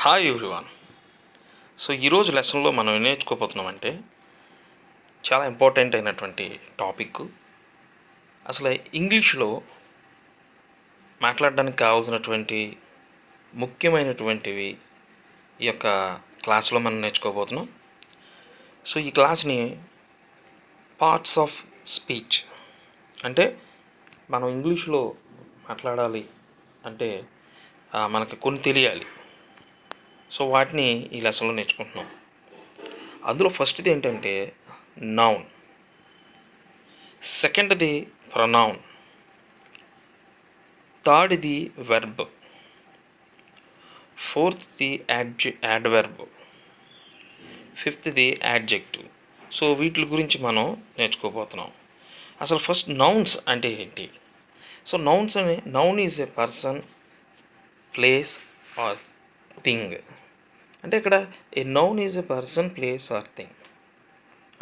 Hi everyone. So ఈరోజు లెసన్లో మనం ఏం నేర్చుకోబోతున్నామంటే చాలా ఇంపార్టెంట్ అయినటువంటి టాపిక్. అసలు ఇంగ్లీష్లో మాట్లాడడానికి కావాల్సినటువంటి ముఖ్యమైనటువంటివి ఈ యొక్క క్లాస్లో మనం నేర్చుకోబోతున్నాం. సో ఈ క్లాస్ని పార్ట్స్ ఆఫ్ స్పీచ్ అంటే మనం ఇంగ్లీష్లో మాట్లాడాలి అంటే మనకి కొన్ని తెలియాలి. సో వాటిని ఈ లెసన్లో నేర్చుకుంటున్నాం. అందులో ఫస్ట్ది ఏంటంటే నౌన్, సెకండ్ది ప్రొనౌన్, థర్డ్ది వెర్బ్, ఫోర్త్ది యాడ్వర్బ్, ఫిఫ్త్ది యాడ్జెక్టివ్. సో వీటి గురించి మనం నేర్చుకోబోతున్నాం. అసలు ఫస్ట్ నౌన్స్ అంటే ఏంటి? So noun is a person, place or thing. అంటే ఇక్కడ a noun is a person, place or thing.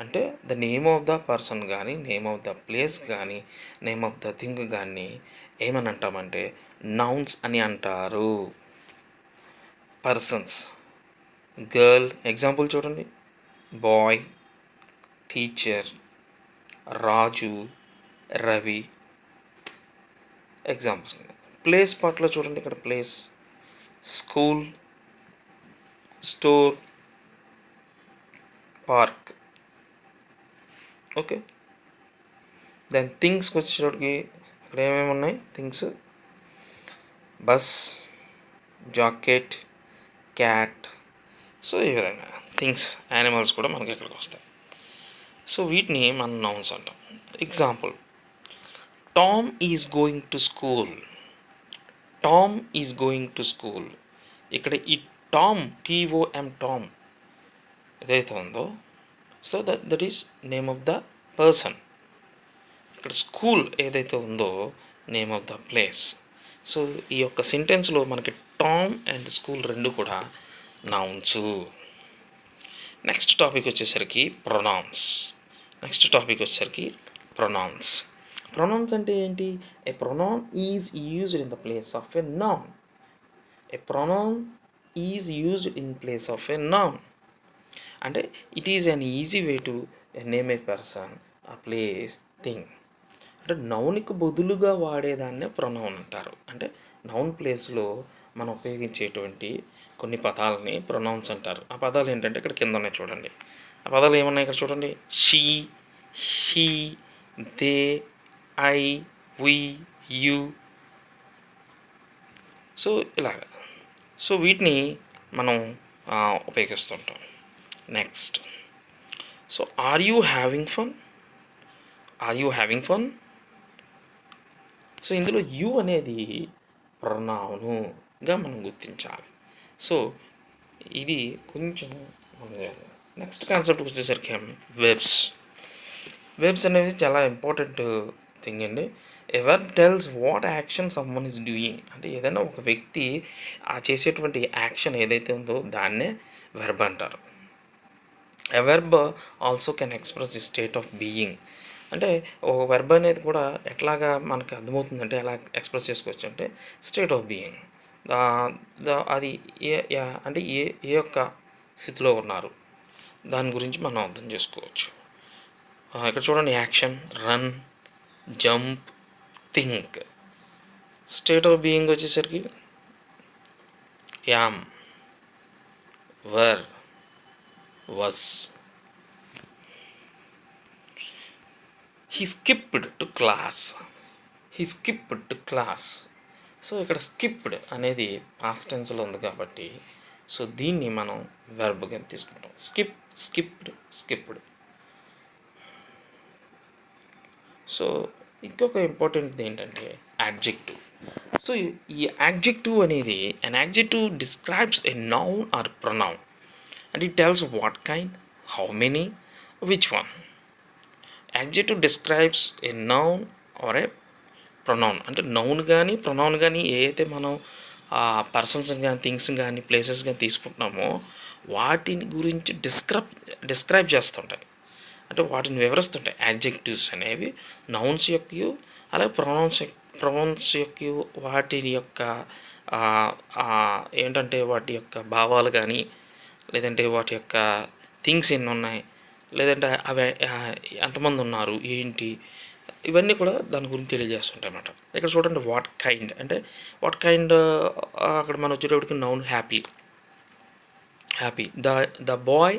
అంటే the name of the person కానీ, నేమ్ ఆఫ్ ద ప్లేస్ కానీ, నేమ్ ఆఫ్ ద థింగ్ కానీ ఏమని అంటామంటే నౌన్స్ అని అంటారు. పర్సన్స్, గర్ల్ ఎగ్జాంపుల్ చూడండి, boy, teacher, Raju, Ravi examples. Place పార్ట్లో చూడండి, ఇక్కడ place, school, store, park. Okay, then థింగ్స్కి వచ్చేటప్పటికి ఇక్కడ ఏమేమి ఉన్నాయి? Things, bus, jacket, cat. So ఈ విధంగా థింగ్స్, యానిమల్స్ కూడా మనకి ఇక్కడికి వస్తాయి. సో వీటిని మనం నౌన్స్ అంటాం. Example, Tom is going to school. Tom is going to school. ఇక్కడ ఈ టామ్, TOM, టామ్ ఏదైతే ఉందో, so that is name of the person. ఇక్కడ స్కూల్ ఏదైతే ఉందో name of the place. So ఈ యొక్క సెంటెన్స్లో మనకి టామ్ అండ్ స్కూల్ రెండు కూడా నౌన్స్. నెక్స్ట్ టాపిక్ వచ్చేసరికి ప్రొనౌన్స్. ప్రొనౌన్స్ అంటే ఏంటి? A pronoun is used in the place of a noun. A pronoun is used in place of a noun. అంటే it is an easy way to name a person, a place, thing. అంటే నౌన్కి బదులుగా వాడేదాన్నే pronoun అంటారు. అంటే noun ప్లేస్లో మనం ఉపయోగించేటువంటి కొన్ని పదాలని ప్రొనౌన్స్ అంటారు. ఆ పదాలు ఏంటంటే ఇక్కడ కింద ఉన్నాయి చూడండి. ఆ పదాలు ఏమన్నాయి ఇక్కడ చూడండి. She, he, they, I, we, you. So ఇలాగా. సో వీటిని మనం ఉపయోగిస్తుంటాం. Next, so are you having fun? So ఇందులో యూ అనేది ప్రొనౌనుగా మనం గుర్తించాలి. సో ఇది కొంచెం. నెక్స్ట్ కాన్సెప్ట్ వచ్చేసరికి వెబ్స్ అనేది చాలా ఇంపార్టెంట్ థింగ్ అండి. A verb tells what action someone is doing. అంటే ఏదైనా ఒక వ్యక్తి చేసేటువంటి యాక్షన్ ఏదైతే ఉందో దాన్నే వెర్బ్ అంటారు. A verb also can express the state of being. అంటే ఒక వెర్బ్ అనేది కూడా ఎట్లాగా మనకు అర్థమవుతుందంటే ఎలా ఎక్స్ప్రెస్ చేసుకోవచ్చు అంటే స్టేట్ ఆఫ్ బీయింగ్. అది అంటే ఏ యొక్క స్థితిలో ఉన్నారు దాని గురించి మనం అర్థం చేసుకోవచ్చు. ఇక్కడ చూడండి, action, run, jump, think. State of being వచ్చేసరికి యామ్, వర్, వస్. He skipped to class. So ఇక్కడ స్కిప్డ్ అనేది పాస్ట్ టెన్స్లో ఉంది కాబట్టి సో దీన్ని మనం వెర్బ్గా తీసుకుంటాం. స్కిప్డ్. సో ఇంకొక ఇంపార్టెంట్ ఏంటంటే యాడ్జెక్టివ్. సో ఈ యాడ్జెక్టివ్ అనేది an adjective describes a noun or pronoun and it tells what kind, how many, which one. Adjective describes a noun or a pronoun. అంటే నౌన్ కానీ pronoun కానీ ఏదైతే మనం persons కానీ థింగ్స్ కానీ ప్లేసెస్ కానీ తీసుకుంటున్నామో వాటిని గురించి డిస్క్రైబ్ చేస్తుంటాయి. అంటే వాటిని వివరిస్తుంటాయి. యాడ్జెక్టివ్స్ అనేవి నౌన్స్ యొక్క అలాగే ప్రొనౌన్స్ యొక్క వాటి యొక్క ఏంటంటే వాటి యొక్క భావాలు కానీ, లేదంటే వాటి యొక్క థింగ్స్ ఎన్ని ఉన్నాయి, లేదంటే అవి ఎంతమంది ఉన్నారు, ఏంటి, ఇవన్నీ కూడా దాని గురించి తెలియజేస్తుంటాయి అన్నమాట. ఇక్కడ చూడండి వాట్ కైండ్ అంటే వాట్ కైండ్, అక్కడ మనం వచ్చేటప్పటికి noun happy. The boy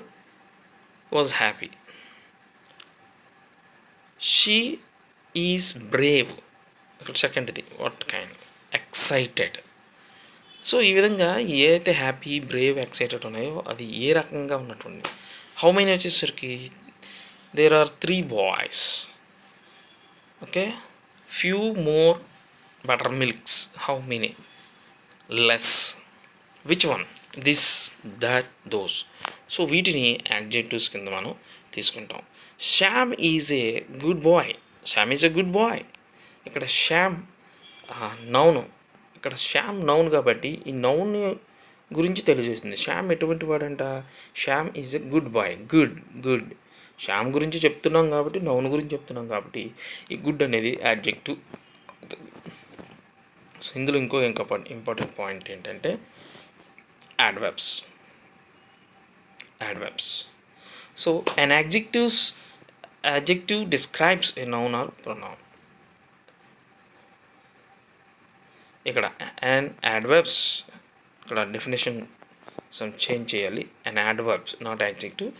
was happy. She is Brave. ఇక్కడ సెకండ్ది వాట్ కైండ్ ఎక్సైటెడ్. సో ఈ విధంగా ఏదైతే హ్యాపీ, బ్రేవ్, ఎక్సైటెడ్ ఉన్నాయో అది ఏ రకంగా ఉన్నటువంటి. హౌ మెనీ వచ్చేసరికి there are 3 boys. Okay, few more butter milks. How many? Less. Which one? This, that, those. So వీటిని యాడ్జెక్టివ్స్ కింద మనం తీసుకుంటాం. Shyam is a good boy. Shyam is a good boy. ఇక్కడ శ్యామ్ నౌను. ఇక్కడ శ్యామ్ నౌన్ కాబట్టి ఈ నౌన్ గురించి తెలియజేస్తుంది. శ్యామ్ ఎటువంటి వాడంట? Shyam is a good boy. Good Shyam గురించి చెప్తున్నాం కాబట్టి, నౌన్ గురించి చెప్తున్నాం కాబట్టి ఈ గుడ్ అనేది యాడ్జెక్టివ్. సో ఇందులో ఇంకో ఇంపార్టెంట్ పాయింట్ ఏంటంటే adverbs. So an adjective describes a noun or pronoun. ఇక్కడ an adverbs, ఇక్కడ డెఫినేషన్ చేంజ్ చేయాలి. an adverbs, not adjective.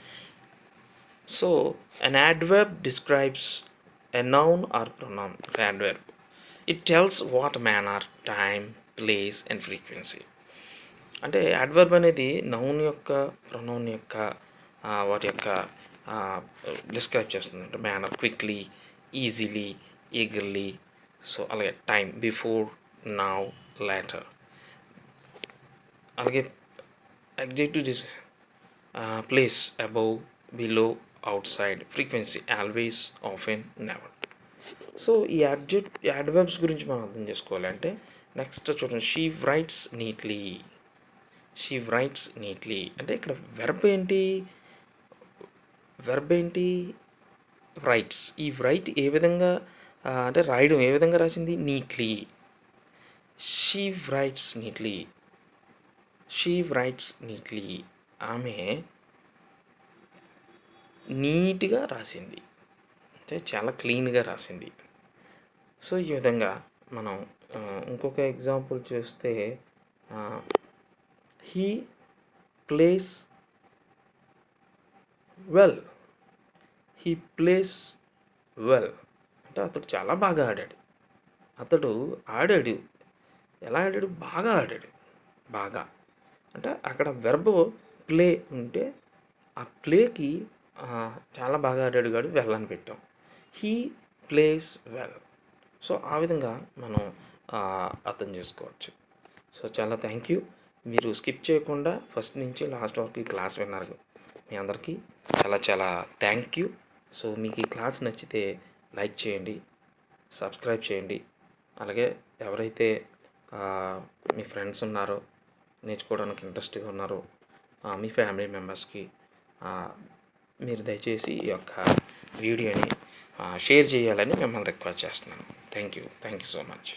So an adverb describes a noun or pronoun. Adverb, it tells what manner, time, place and frequency. అంటే adverb అనేది noun యొక్క, pronoun యొక్క వాటి యొక్క describe చేస్తుంది. అంటే manner, quickly, easily, eagerly. So అలాగే టైం, బిఫోర్, నౌ, లేటర్. అలాగే adjective place, above, below, outside, frequency, always, often, never. So ఈ యాడ్వర్బ్స్ గురించి మనం అర్థం చేసుకోవాలంటే నెక్స్ట్ చూడండి, షీ రైట్స్ నీట్లీ. అంటే ఇక్కడ వెర్బ్ ఏంటి? రైట్స్. ఈ రైట్ ఏ విధంగా అంటే రాయడం ఏ విధంగా రాసింది? నీట్లీ. She rights neatly. ఆమె నీట్గా రాసింది, అంటే చాలా క్లీన్గా రాసింది. సో ఈ విధంగా మనం ఇంకొక ఎగ్జాంపుల్ చూస్తే హీ ప్లేస్ వెల్. అంటే అతడు చాలా బాగా ఆడాడు. ఎలా ఆడాడు? బాగా ఆడాడు. అంటే అక్కడ వెర్బ్ ప్లే ఉంటే ఆ ప్లేకి చాలా బాగా ఆడాడు కాదు వెల్ అని పెట్టాం. He plays well. సో ఆ విధంగా మనం అర్థం చేసుకోవచ్చు. సో చాలా థ్యాంక్ యూ. మీరు స్కిప్ చేయకుండా ఫస్ట్ నుంచి లాస్ట్ వరకు ఈ క్లాస్ విన్నారు. మీ అందరికీ చాలా థ్యాంక్ యూ. సో మీకు ఈ క్లాస్ నచ్చితే లైక్ చేయండి, సబ్స్క్రైబ్ చేయండి. అలాగే ఎవరైతే మీ ఫ్రెండ్స్ ఉన్నారో, నేర్చుకోవడానికి ఇంట్రెస్ట్గా ఉన్నారో, మీ ఫ్యామిలీ మెంబర్స్కి మీరు దయచేసి ఈ యొక్క వీడియోని షేర్ చేయాలని మిమ్మల్ని రిక్వెస్ట్ చేస్తున్నాను. Thank you so much.